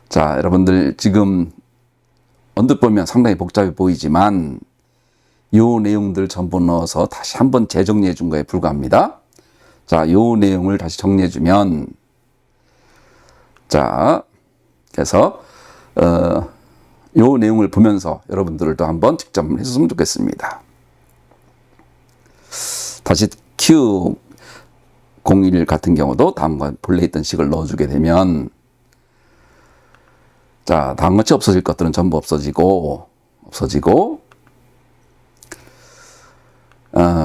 자, 여러분들 지금 언뜻 보면 상당히 복잡해 보이지만 요 내용들 전부 넣어서 다시 한번 재정리해 준 거에 불과합니다. 자, 요 내용을 다시 정리해 주면, 자, 그래서 요 내용을 보면서 여러분들도 한번 직접 해줬으면 좋겠습니다. 다시 Q01 같은 경우도 다음과 본래 있던 식을 넣어주게 되면, 자, 다음같이 없어질 것들은 전부 없어지고,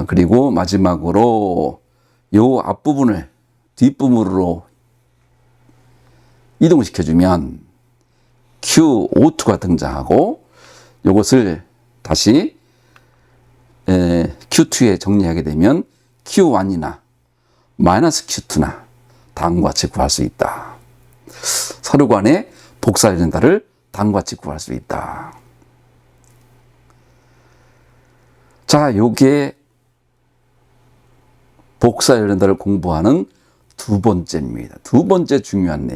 그리고 마지막으로 요 앞부분을 뒷부분으로 이동시켜주면 Q02가 등장하고, 요것을 다시 Q2에 정리하게 되면 Q1이나 마이너스 Q2나 다음과 같이 구할 수 있다. 서류 간의 복사의 전달을 다음과 같이 구할 수 있다. 자, 요게 복사의 전달을 공부하는 두 번째입니다. 두 번째 중요한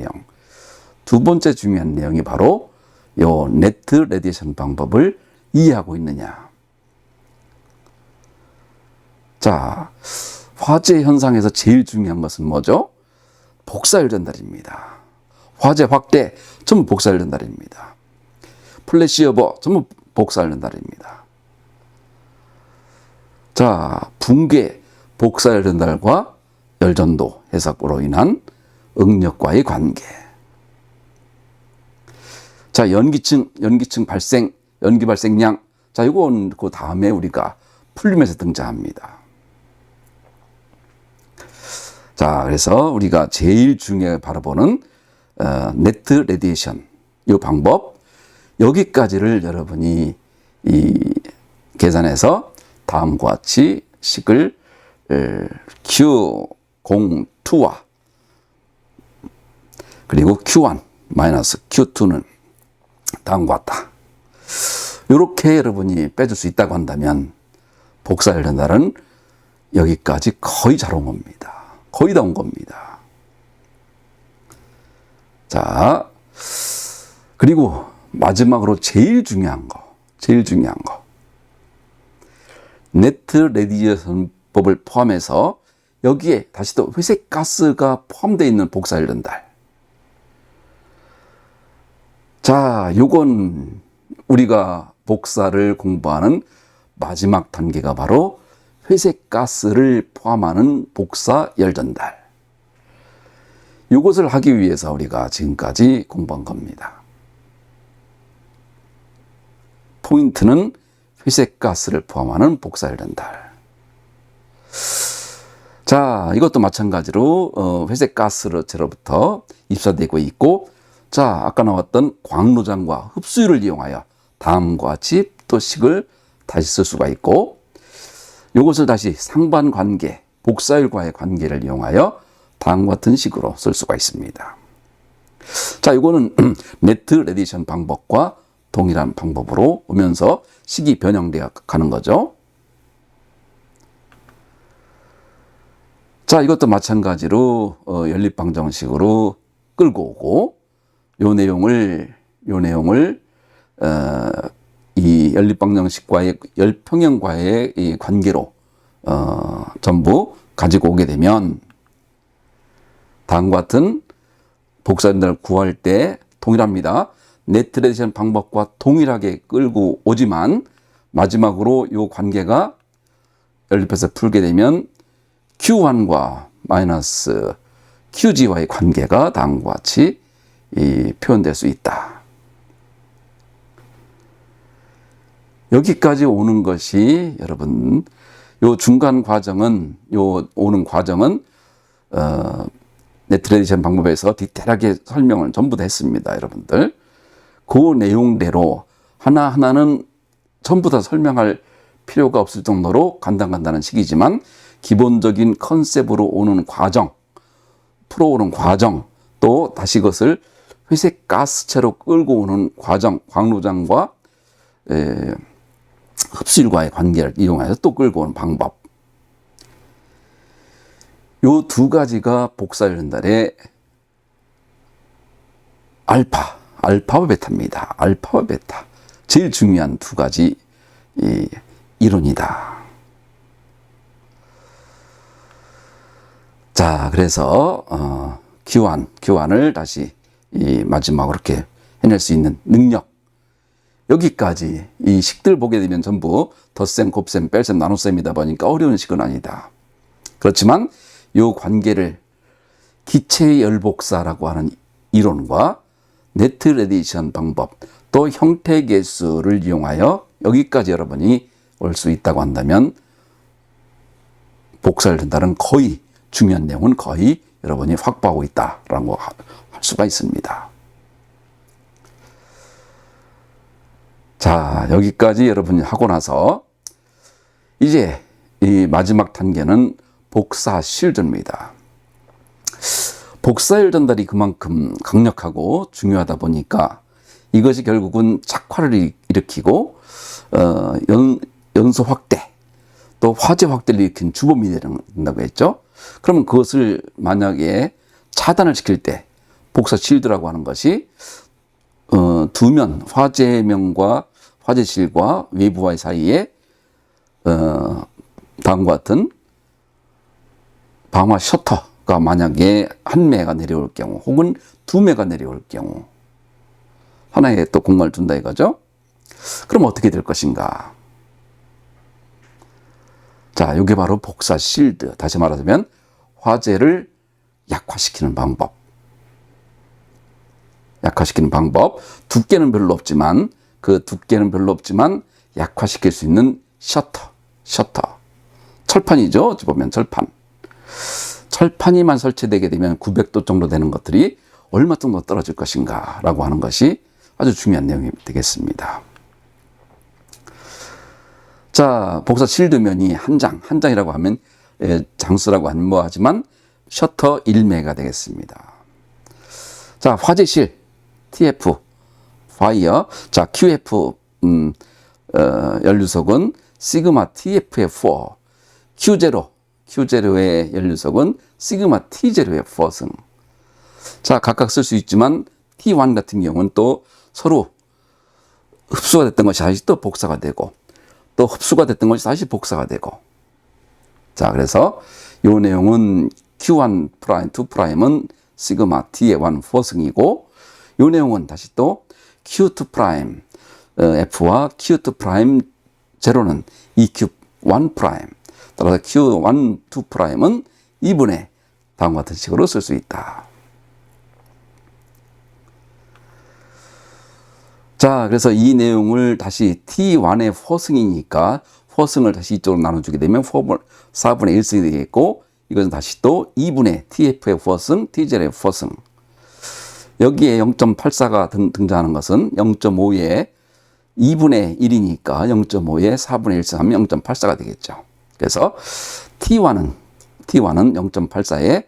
내용이 바로 요 네트 레디에이션 방법을 이해하고 있느냐. 자, 화재 현상에서 제일 중요한 것은 뭐죠? 복사열 전달입니다. 화재 확대, 전부 복사열 전달입니다. 플래시 여부, 전부 복사열 전달입니다. 자, 붕괴, 복사열 전달과 열전도 해석으로 인한 응력과의 관계. 자, 연기 발생량. 자, 이건 그 다음에 우리가 풀림에서 등장합니다. 자, 그래서 우리가 제일 중요하게 바라보는 네트 레디에이션 이 방법, 여기까지를 여러분이 이 계산해서 다음과 같이 식을 Q02와 그리고 Q1 마이너스 Q2는 다음과 같다. 이렇게 여러분이 빼줄 수 있다고 한다면 복사열 전달은 여기까지 거의 잘 온 겁니다. 거의 다 온 겁니다. 자, 그리고 마지막으로 제일 중요한 거. 네트 레디에이션법을 포함해서 여기에 다시 또 회색 가스가 포함되어 있는 복사열 전달. 자, 요건 우리가 복사를 공부하는 마지막 단계가 바로 회색 가스를 포함하는 복사열 전달. 이것을 하기 위해서 우리가 지금까지 공부한 겁니다. 포인트는 회색 가스를 포함하는 복사열 전달. 자, 이것도 마찬가지로 회색 가스로부터 입사되고 있고, 자, 아까 나왔던 광로장과 흡수율을 이용하여 다음과 같이 또 식을 다시 쓸 수가 있고, 이것을 다시 상반관계, 복사율과의 관계를 이용하여 다음과 같은 식으로 쓸 수가 있습니다. 자, 이거는 네트 레디에이션 방법과 동일한 방법으로 오면서 식이 변형되어 가는 거죠. 자, 이것도 마찬가지로 연립방정식으로 끌고 오고, 요 내용을 이 연립방정식과의 열평형과의 이 관계로 전부 가지고 오게 되면 다음과 같은 복사전달을 구할 때 동일합니다. 네트 레디에이션 방법과 동일하게 끌고 오지만 마지막으로 이 관계가 연립해서 풀게 되면 Q1과 마이너스 QG와의 관계가 다음과 같이 표현될 수 있다. 여기까지 오는 것이 여러분, 요 중간 과정은, 오는 과정은 네트 레디에이션 방법에서 디테일하게 설명을 전부 다 했습니다, 여러분들. 그 내용대로 하나하나는 전부 다 설명할 필요가 없을 정도로 간단한 식이지만 기본적인 컨셉으로 오는 과정, 풀어오는 과정, 또 다시 그것을 회색 가스체로 끌고 오는 과정, 광로장과 흡수율과의 관계를 이용해서 또 끌고 오는 방법. 요 두 가지가 복사열 전달의 알파와 베타입니다. 알파와 베타. 제일 중요한 두 가지 이론이다. 자, 그래서 Q1을 다시 마지막으로 이렇게 해낼 수 있는 능력. 여기까지 이 식들 보게 되면 전부 덧셈, 곱셈, 뺄셈, 나눗셈이다 보니까 어려운 식은 아니다. 그렇지만 이 관계를 기체 열복사라고 하는 이론과 네트 레디션 방법, 또 형태 계수를 이용하여 여기까지 여러분이 올 수 있다고 한다면 복사열 전달은 거의, 중요한 내용은 거의 여러분이 확보하고 있다라고 할 수가 있습니다. 자, 여기까지 여러분이 하고 나서 이제 이 마지막 단계는 복사 실전입니다. 복사열 전달이 그만큼 강력하고 중요하다 보니까 이것이 결국은 착화를 일으키고 연소 확대, 또 화제 확대를 일으킨 주범이 된다고 했죠. 그러면 그것을 만약에 차단을 시킬 때 복사 실드라고 하는 것이 두면 화제면과 화제실과 외부와의 사이에 다음과 같은 방화 셔터가 만약에 한 매가 내려올 경우 혹은 두 매가 내려올 경우 하나의 또 공간을 둔다 이거죠. 그럼 어떻게 될 것인가? 자, 이게 바로 복사 실드. 다시 말하자면 화제를 약화시키는 방법. 약화시키는 방법. 두께는 별로 없지만 약화시킬 수 있는 셔터. 철판이죠. 어찌 보면 철판. 철판이만 설치되게 되면 900도 정도 되는 것들이 얼마 정도 떨어질 것인가 라고 하는 것이 아주 중요한 내용이 되겠습니다. 자, 복사 실드면이 한 장이라고 하면 장수라고 하면 뭐하지만 셔터 1매가 되겠습니다. 자, 화제실 TF 파이어. 자, QF 연료석은 시그마 TF의4, Q0의 연료석은 시그마 T0의 4승. 자, 각각 쓸 수 있지만 T1 같은 경우는 또 서로 흡수가 됐던 것이 다시 또 복사가 되고, 또 흡수가 됐던 것이 다시 복사가 되고. 자, 그래서 이 내용은 Q1 프라임, 2 프라임은 시그마 T의 1 4승이고, 이 내용은 다시 또 Q2 프라임 F와 Q2 프라임 제로는 EQ1 프라임. 따라서 Q1, 2 프라임은 2분의 다음과 같은 식으로 쓸 수 있다. 자, 그래서 이 내용을 다시 T1의 4승이니까 4승을 다시 이쪽으로 나눠주게 되면 4분의 1승이 되겠고, 이것은 다시 또 2분의 TF의 4승, T0의 4승. 여기에 0.84가 등장하는 것은 0.5의 2분의 1이니까 0.5의 4분의 1승 하면 0.84가 되겠죠. 그래서 T1은 0.84의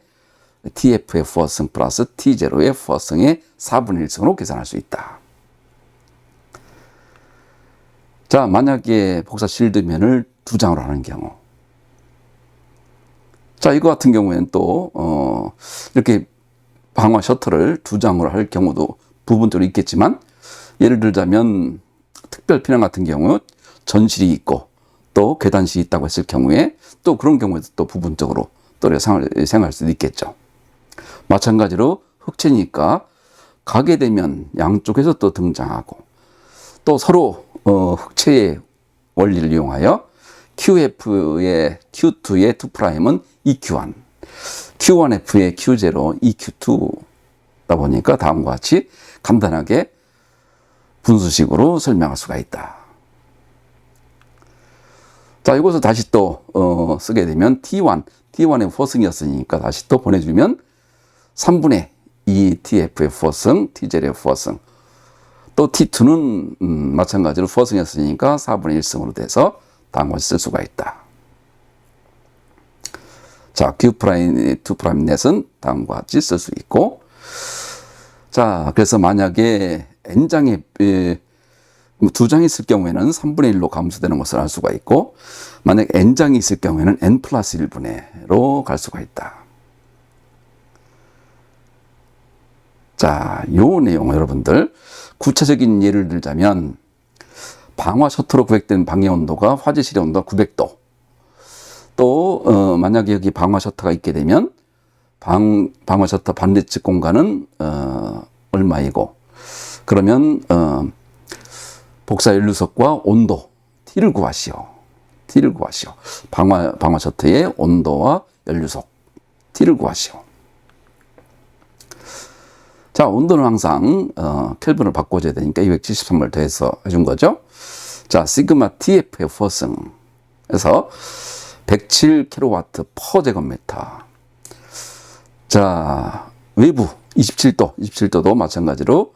TF의 4승 플러스 T0의 4승의 4분의 1승으로 계산할 수 있다. 자, 만약에 복사 실드면을 2장으로 하는 경우. 자, 이거 같은 경우에는 또 이렇게 방화 셔터를 2장으로 할 경우도 부분적으로 있겠지만, 예를 들자면 특별 필요한 같은 경우 전실이 있고 또 계단실이 있다고 했을 경우에 또 그런 경우에도 또 부분적으로 또 생각할 수도 있겠죠. 마찬가지로 흑채니까 가게 되면 양쪽에서 또 등장하고, 또 서로 흑채의 원리를 이용하여 QF의 Q2의 2'은 EQ1, Q1F의 Q0, EQ2다 보니까 다음과 같이 간단하게 분수식으로 설명할 수가 있다. 자, 이것을 다시 또 쓰게 되면 T1의 4승이었으니까 다시 또 보내주면 3분의 2 TF의 4승, T0의 4승. 또 T2는 마찬가지로 4승이었으니까 4분의 1승으로 돼서 다음과 같이 쓸 수가 있다. 자, Q', 2' 넷은 다음과 같이 쓸 수 있고, 자, 그래서 만약에 N장에 2장이 있을 경우에는 3분의 1로 감소되는 것을 알 수가 있고, 만약 N장이 있을 경우에는 N 플러스 1분의로 갈 수가 있다. 자, 요 내용 여러분들 구체적인 예를 들자면, 방화 셔터로 구획된 방해 온도가 화제실의 온도가 900도. 또 만약에 여기 방화 셔터가 있게 되면 방화 셔터 반대측 공간은 얼마이고, 그러면 복사 연료석과 온도 T를 구하시오. 방화 셔터의 온도와 연료속 T를 구하시오. 자, 온도는 항상 켈빈을 바꿔줘야 되니까 273을 더해서 해준 거죠. 자, 시그마 TF의 포승에서 107kW per 제곱미터. 자, 외부 27도도 마찬가지로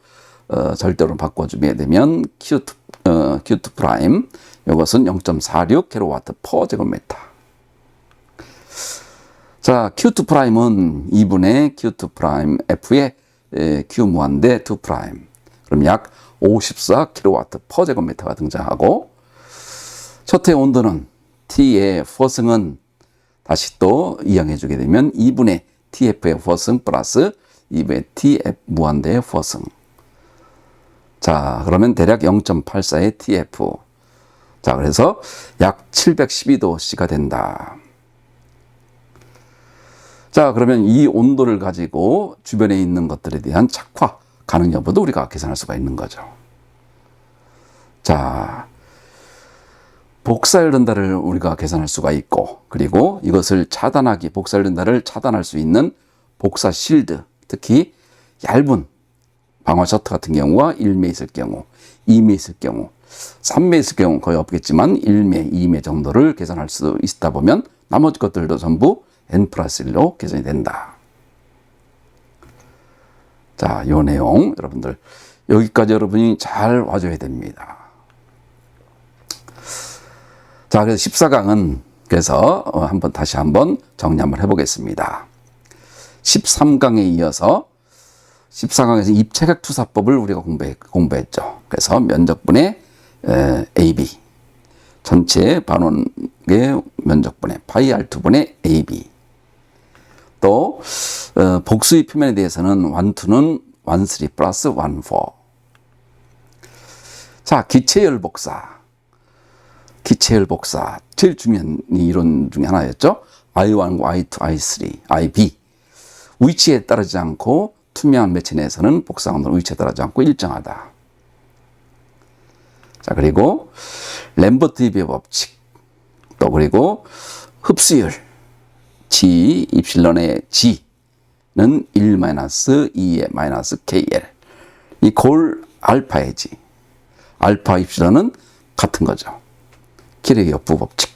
절대로 바꿔주게 되면 Q2 프라임, 이것은 0.46kW per 제곱미터. 자, Q2 프라임은 2분의 Q2 프라임 F의 Q 무한대 2 프라임. 그럼 약 54kW per 제곱미터가 등장하고, 첫해 온도는 T의 포승은 다시 또 이항해 주게 되면 2분의 TF의 포승 플러스 2분의 TF 무한대의 포승. 자, 그러면 대략 0.84의 TF. 자, 그래서 약 712도씨가 된다. 자, 그러면 이 온도를 가지고 주변에 있는 것들에 대한 착화 가능 여부도 우리가 계산할 수가 있는 거죠. 자, 복사열전달을 우리가 계산할 수가 있고, 그리고 이것을 복사열전달을 차단할 수 있는 복사 실드, 특히 얇은 방화 셔터 같은 경우와 1매 있을 경우, 2매 있을 경우, 3매 있을 경우 거의 없겠지만 1매, 2매 정도를 계산할 수 있다 보면 나머지 것들도 전부 N+1로 계산이 된다. 자, 이 내용 여러분들 여기까지 여러분이 잘 와줘야 됩니다. 자, 그래서 14강은 그래서 다시 한번 정리 한번 해보겠습니다. 13강에 이어서 14강에서 입체각 투사법을 우리가 공부했죠. 그래서 면적분의 AB, 전체 반원의 면적분의 파이 R2분의 AB. 또 복수의 표면에 대해서는 1, 2는 1, 3 플러스 1, 4. 자, 기체열 복사. 제일 중요한 이론 중에 하나였죠. I1, I2, I3, IB. 위치에 따르지 않고 투명한 매체 내에서는 복사 온도는 위치에 따르지 않고 일정하다. 자, 그리고 램버트-이비의 법칙. 또 그리고 흡수율. G, 입실론의 G는 1-2의 -KL. 이 골 알파의 G. 알파 입실론은 같은 거죠. 기력의 역부 법칙.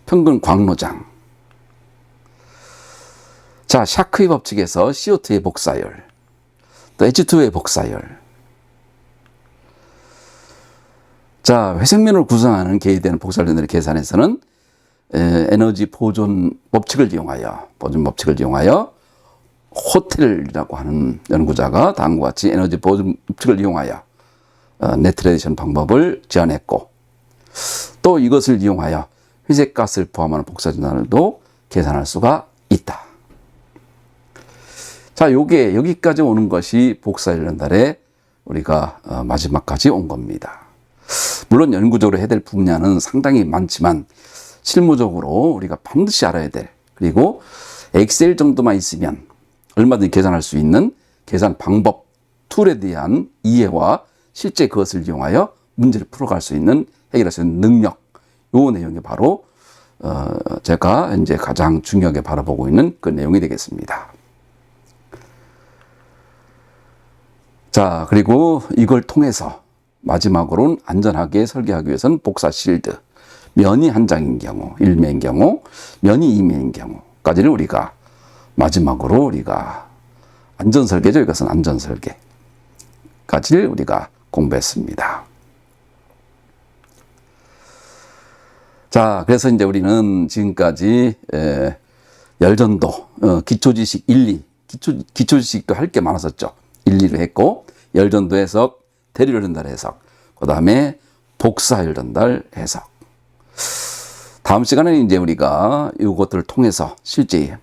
평균 광노장. 자, 샤크의 법칙에서 CO2의 복사열, 또 H2의 복사열. 자, 회생면을 구성하는 개의되는 복사열들의 계산에서는 에너지 보존 법칙을 이용하여 호텔이라고 하는 연구자가 다음과 같이 에너지 보존 법칙을 이용하여 네트레이션 방법을 제안했고, 또 이것을 이용하여 회색가스를 포함하는 복사전환을도 계산할 수가 있다. 자, 요게 여기까지 오는 것이 복사열전달에 우리가 마지막까지 온 겁니다. 물론 연구적으로 해야 될 분야는 상당히 많지만 실무적으로 우리가 반드시 알아야 될, 그리고 엑셀 정도만 있으면 얼마든지 계산할 수 있는 계산 방법, 툴에 대한 이해와 실제 그것을 이용하여 문제를 풀어갈 수 있는, 해결할 수 있는 능력, 요 내용이 바로 제가 이제 가장 중요하게 바라보고 있는 그 내용이 되겠습니다. 자, 그리고 이걸 통해서 마지막으로는 안전하게 설계하기 위해서는 복사 실드, 면이 한 장인 경우, 1매인 경우, 면이 2매인 경우까지를 우리가 마지막으로 우리가 안전설계죠. 이것은 안전설계까지를 우리가 공부했습니다. 자, 그래서 이제 우리는 지금까지 열전도, 기초지식 1, 2, 기초지식도 할 게 많았었죠. 1, 2를 했고, 열전도 해석, 대류열전달 해석, 그 다음에 복사열전달 해석. 다음 시간에는 이제 우리가 이것들을 통해서 실제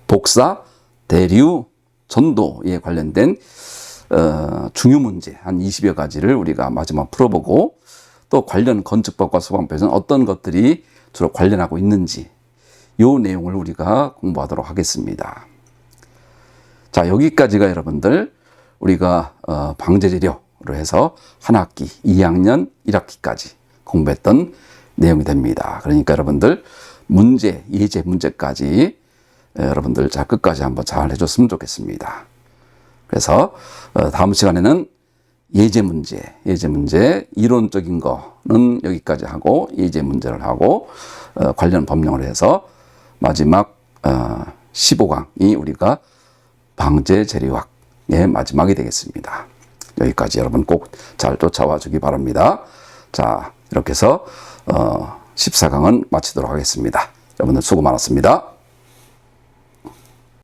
복사, 대류, 전도에 관련된 중요 문제 한 20여 가지를 우리가 마지막 풀어보고, 또 관련 건축법과 소방법에서는 어떤 것들이 주로 관련하고 있는지 이 내용을 우리가 공부하도록 하겠습니다. 자, 여기까지가 여러분들 우리가 방재재료로 해서 1학기, 2학년, 1학기까지 공부했던 내용이 됩니다. 그러니까 여러분들 문제, 예제 문제까지 여러분들 자 끝까지 한번 잘 해줬으면 좋겠습니다. 그래서 다음 시간에는 예제 문제 이론적인 거는 여기까지 하고 예제 문제를 하고 관련 법령을 해서 마지막 15강이 우리가 방제 재료학의 마지막이 되겠습니다. 여기까지 여러분 꼭 잘 쫓아와 주기 바랍니다. 자, 이렇게 해서 14강은 마치도록 하겠습니다. 여러분들 수고 많았습니다.